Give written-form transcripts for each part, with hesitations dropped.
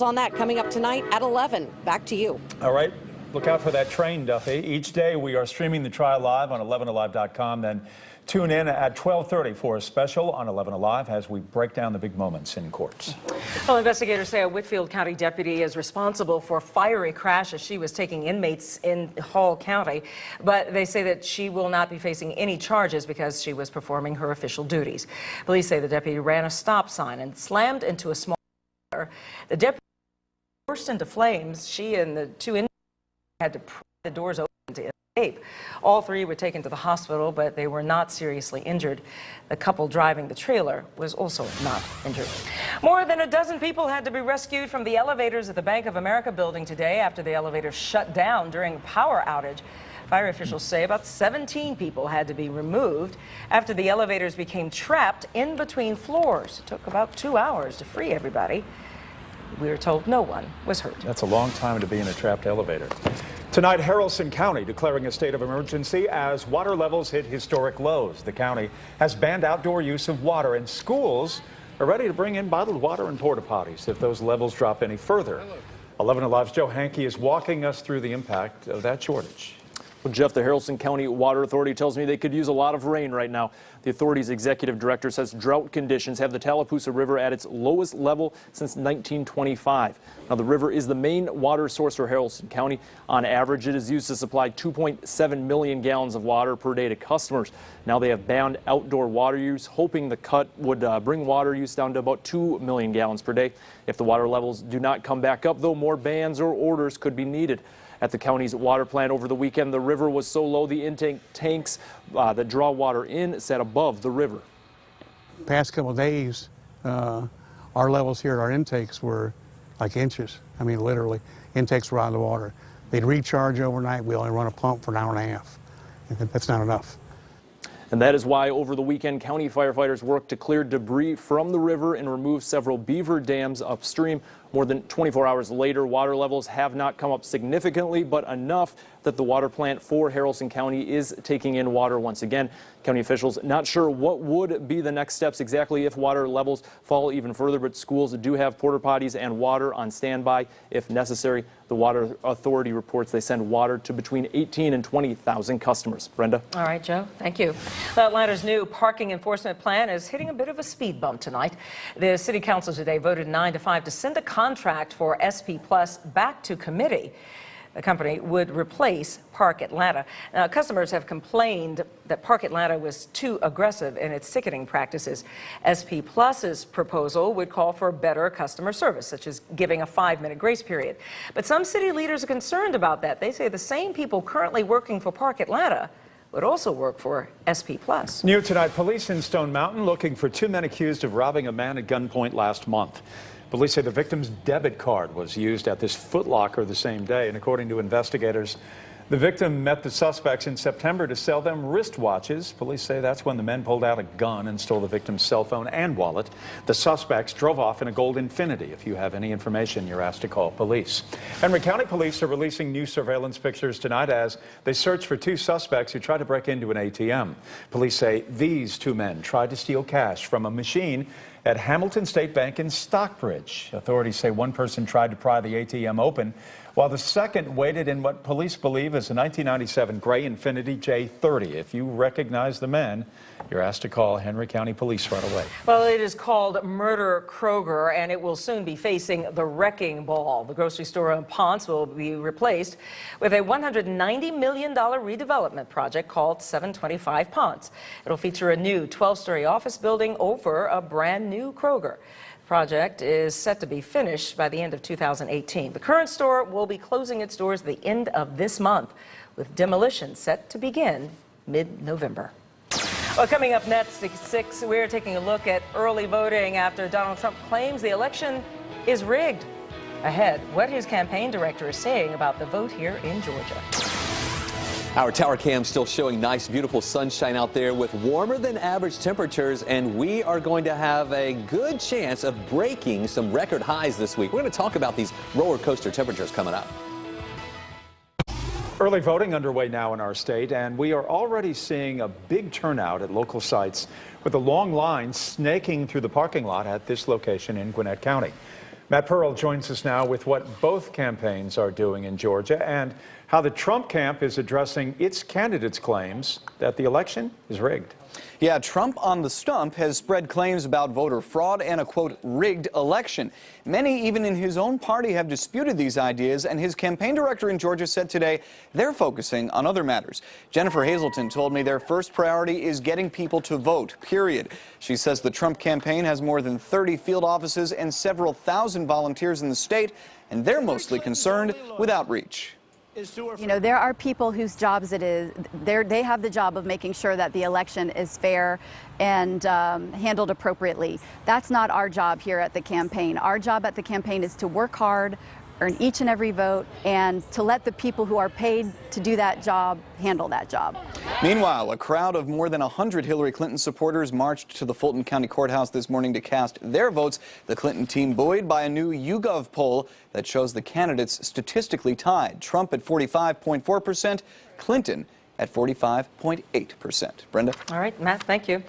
On that coming up tonight at 11. Back to you. All right. Look out for that train, Duffy. Each day we are streaming the trial live on 11alive.com. Then tune in at 12:30 for a special on 11 Alive as we break down the big moments in courts. Well, investigators say a Whitfield County deputy is responsible for a fiery crash as she was taking inmates in Hall County. But they say that she will not be facing any charges because she was performing her official duties. Police say the deputy ran a stop sign and slammed into a small car. The deputy burst into flames. She and the two inmates had to pry the doors open to escape. All three were taken to the hospital, but they were not seriously injured. The couple driving the trailer was also not injured. More than a dozen people had to be rescued from the elevators at the Bank of America building today after the elevator shut down during a power outage. Fire officials say about 17 people had to be removed after the elevators became trapped in between floors. It took about 2 hours to free everybody. We were told no one was hurt. That's a long time to be in a trapped elevator. Tonight, Haralson County declaring a state of emergency as water levels hit historic lows. The county has banned outdoor use of water, and schools are ready to bring in bottled water and porta potties if those levels drop any further. 11 Alive's Joe Hankey is walking us through the impact of that shortage. Well, Jeff, the Haralson County Water Authority tells me they could use a lot of rain right now. The authority's executive director says drought conditions have the Tallapoosa River at its lowest level since 1925. Now, the river is the main water source for Haralson County. On average, it is used to supply 2.7 million gallons of water per day to customers. Now they have banned outdoor water use, hoping the cut would bring water use down to about 2 million gallons per day. If the water levels do not come back up, though, more bans or orders could be needed. At the county's water plant over the weekend, the river was so low the intake tanks that draw water in sat above the river. Past couple of days, our levels here at our intakes were like inches. I mean, literally, intakes were out of the water. They'd recharge overnight. We only run a pump for an hour and a half. That's not enough. And that is why over the weekend, county firefighters worked to clear debris from the river and remove several beaver dams upstream. More than 24 hours later, water levels have not come up significantly, but enough that the water plant for Haralson County is taking in water once again. County officials not sure what would be the next steps exactly if water levels fall even further, but schools do have porta potties and water on standby if necessary. The Water Authority reports they send water to between 18 and 20,000 customers. Brenda? All right, Joe. Thank you. Atlanta's new parking enforcement plan is hitting a bit of a speed bump tonight. The City Council today voted 9-5 to send a contract for SP Plus back to committee. The company would replace Park Atlanta. Now, customers have complained that Park Atlanta was too aggressive in its ticketing practices. SP Plus's proposal would call for better customer service, such as giving a 5-minute grace period. But some city leaders are concerned about that. They say the same people currently working for Park Atlanta would also work for SP Plus. New tonight, police in Stone Mountain looking for 2 men accused of robbing a man at gunpoint last month. Police say the victim's debit card was used at this Foot Locker the same day, and according to investigators, the victim met the suspects in September to sell them wristwatches. Police say that's when the men pulled out a gun and stole the victim's cell phone and wallet. The suspects drove off in a gold Infiniti. If you have any information, you're asked to call police. Henry County Police are releasing new surveillance pictures tonight as they search for 2 suspects who tried to break into an ATM. Police say these 2 men tried to steal cash from a machine at Hamilton State Bank in Stockbridge. Authorities say one person tried to pry the ATM open, while the second waited in what police believe is a 1997 gray Infiniti J30. If you recognize the men, you're asked to call Henry County Police right away. Well, it is called Murder Kroger, and it will soon be facing the wrecking ball. The grocery store in Ponce will be replaced with a $190 million redevelopment project called 725 Ponce. It'll feature a new 12-story office building over a brand new Kroger. The project is set to be finished by the end of 2018. The current store will be closing its doors at the end of this month, with demolition set to begin mid-November. Well, coming up next at 6, we're taking a look at early voting after Donald Trump claims the election is rigged. Ahead, what his campaign director is saying about the vote here in Georgia. Our tower cam still showing nice, beautiful sunshine out there with warmer than average temperatures, and we are going to have a good chance of breaking some record highs this week. We're going to talk about these roller coaster temperatures coming up. Early voting underway now in our state, and we are already seeing a big turnout at local sites with a long line snaking through the parking lot at this location in Gwinnett County. Matt Pearl joins us now with what both campaigns are doing in Georgia and how the Trump camp is addressing its candidates' claims that the election is rigged. Yeah, Trump on the stump has spread claims about voter fraud and a, quote, rigged election. Many, even in his own party, have disputed these ideas, and his campaign director in Georgia said today they're focusing on other matters. Jennifer Hazelton told me their first priority is getting people to vote, period. She says the Trump campaign has more than 30 field offices and several thousand volunteers in the state, and they're mostly concerned with outreach. You know, there are people whose jobs it is, they have the job of making sure that the election is fair and handled appropriately. That's not our job here at the campaign. Our job at the campaign is to work hard, earn each and every vote, and to let the people who are paid to do that job handle that job. Meanwhile, a crowd of more than 100 Hillary Clinton supporters marched to the Fulton County Courthouse this morning to cast their votes. The Clinton team buoyed by a new YouGov poll that shows the candidates statistically tied. Trump at 45.4%, Clinton at 45.8%. Brenda? All right, Matt, thank you.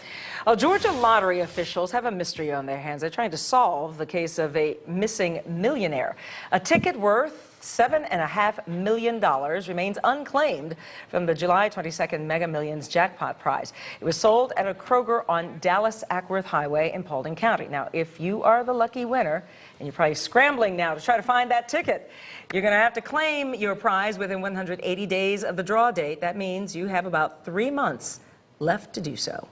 Georgia lottery officials have a mystery on their hands. They're trying to solve the case of a missing millionaire. A ticket worth $7.5 million remains unclaimed from the July 22nd Mega Millions jackpot prize. It was sold at a Kroger on Dallas-Ackworth Highway in Paulding County. Now, if you are the lucky winner, and you're probably scrambling now to try to find that ticket, you're going to have to claim your prize within 180 days of the draw date. That means you have about 3 months left to do so.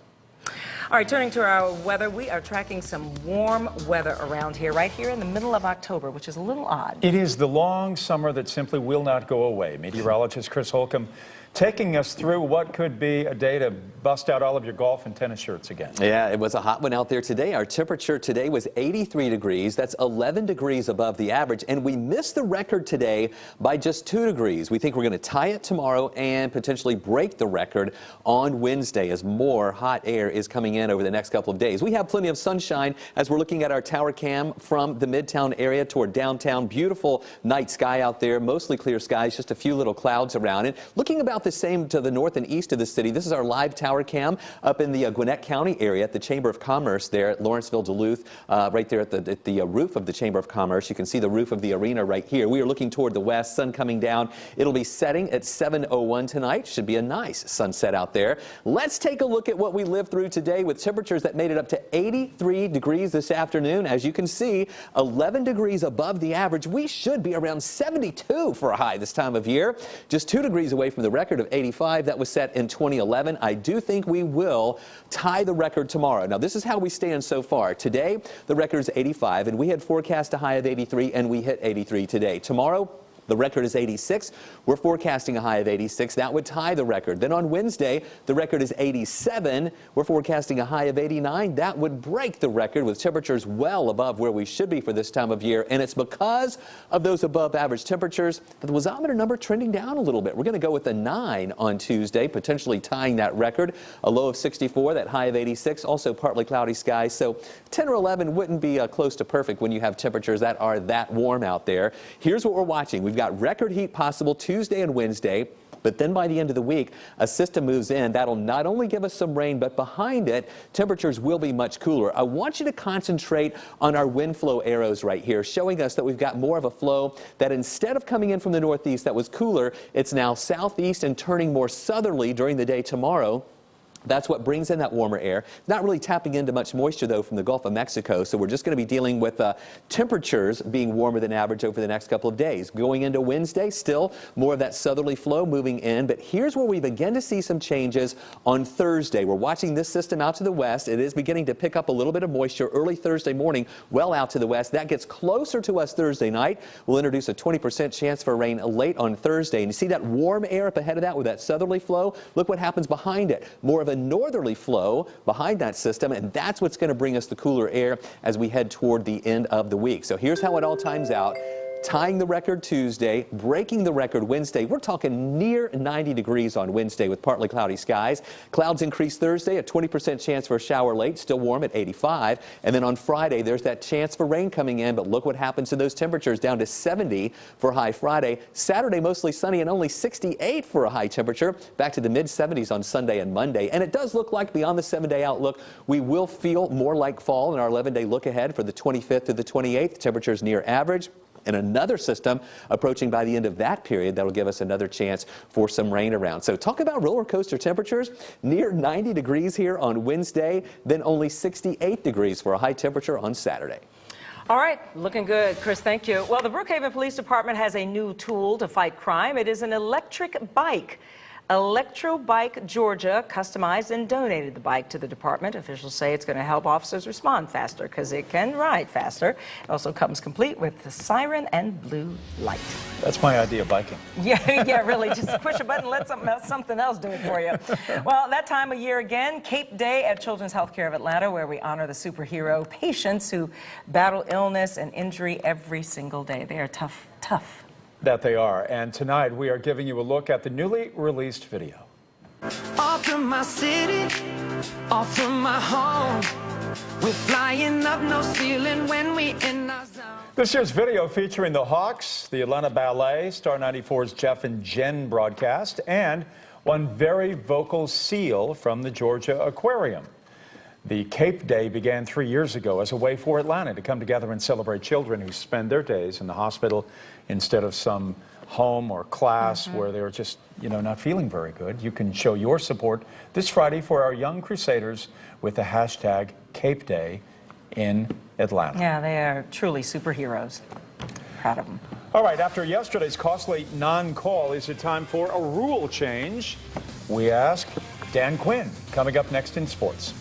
All right, turning to our weather, we are tracking some warm weather around here, right here in the middle of October, which is a little odd. It is the long summer that simply will not go away. Meteorologist Chris Holcomb taking us through what could be a day to bust out all of your golf and tennis shirts again. Yeah, it was a hot one out there today. Our temperature today was 83 degrees. That's 11 degrees above the average. And we missed the record today by just 2 degrees. We think we're going to tie it tomorrow and potentially break the record on Wednesday as more hot air is coming in over the next couple of days. We have plenty of sunshine as we're looking at our tower cam from the Midtown area toward downtown. Beautiful night sky out there, mostly clear skies, just a few little clouds around it. Looking about the same to the north and east of the city. This is our live tower cam up in the Gwinnett County area at the Chamber of Commerce there at Lawrenceville, Duluth, right there at the roof of the Chamber of Commerce. You can see the roof of the arena right here. We are looking toward the west, sun coming down. It'll be setting at 7:01 tonight. Should be a nice sunset out there. Let's take a look at what we lived through today with temperatures that made it up to 83 degrees this afternoon. As you can see, 11 degrees above the average. We should be around 72 for a high this time of year. Just 2 degrees away from the record of 85 that was set in 2011. I do think we will tie the record tomorrow. Now, this is how we stand so far. Today, the record is 85, and we had forecast a high of 83, and we hit 83 today. Tomorrow, the record is 86. We're forecasting a high of 86. That would tie the record. Then on Wednesday, the record is 87. We're forecasting a high of 89. That would break the record with temperatures well above where we should be for this time of year. And it's because of those above average temperatures that the wasometer number trending down a little bit. We're going to go with a 9 on Tuesday, potentially tying that record. A low of 64, that high of 86. Also partly cloudy skies. So 10 or 11 wouldn't be close to perfect when you have temperatures that are that warm out there. Here's what we're watching. We've got record heat possible Tuesday and Wednesday. But then by the end of the week, a system moves in that'll not only give us some rain, but behind it, temperatures will be much cooler. I want you to concentrate on our wind flow arrows right here, showing us that we've got more of a flow that instead of coming in from the northeast that was cooler, it's now southeast and turning more southerly during the day tomorrow. That's what brings in that warmer air. Not really tapping into much moisture, though, from the Gulf of Mexico. So we're just going to be dealing with temperatures being warmer than average over the next couple of days. Going into Wednesday, still more of that southerly flow moving in. But here's where we begin to see some changes on Thursday. We're watching this system out to the west. It is beginning to pick up a little bit of moisture early Thursday morning, well out to the west. That gets closer to us Thursday night. We'll introduce a 20% chance for rain late on Thursday. And you see that warm air up ahead of that with that southerly flow? Look what happens behind it. More of a northerly flow behind that system, and that's what's going to bring us the cooler air as we head toward the end of the week. So here's how it all times out. tying the record Tuesday, breaking the record Wednesday. We're talking near 90 degrees on Wednesday with partly cloudy skies. Clouds increase Thursday, a 20% chance for a shower late, still warm at 85. And then on Friday, there's that chance for rain coming in, but look what happens to those temperatures, down to 70 for high Friday. Saturday, mostly sunny and only 68 for a high temperature, back to the mid-70s on Sunday and Monday. And it does look like beyond the 7-day outlook, we will feel more like fall in our 11-day look ahead for the 25th to the 28th. Temperatures near average. And another system approaching by the end of that period that'll give us another chance for some rain around. So talk about roller coaster temperatures. Near 90 degrees here on Wednesday, then only 68 degrees for a high temperature on Saturday. All right, looking good, Chris, thank you. Well, the Brookhaven Police Department has a new tool to fight crime. It is an electric bike. Electrobike Georgia customized and donated the bike to the department. Officials say it's going to help officers respond faster because it can ride faster. It also comes complete with the siren and blue light. That's my idea of biking. Yeah, really. Just push a button, let something else do it for you. Well, that time of year again, Cape Day at Children's Healthcare of Atlanta, where we honor the superhero patients who battle illness and injury every single day. They are tough. That they are. And tonight we are giving you a look at the newly released video. Off from my city, off from my home. We're flying up no ceiling when we in our zone. This year's video featuring the Hawks, the Atlanta Ballet, Star 94's Jeff and Jen broadcast, and one very vocal seal from the Georgia Aquarium. The Cape Day began 3 years ago as a way for Atlanta to come together and celebrate children who spend their days in the hospital instead of some home or class where they're just, not feeling very good. You can show your support this Friday for our Young Crusaders with the hashtag Cape Day in Atlanta. Yeah, they are truly superheroes. Proud of them. All right, after yesterday's costly non-call, is it time for a rule change? We ask Dan Quinn, coming up next in sports.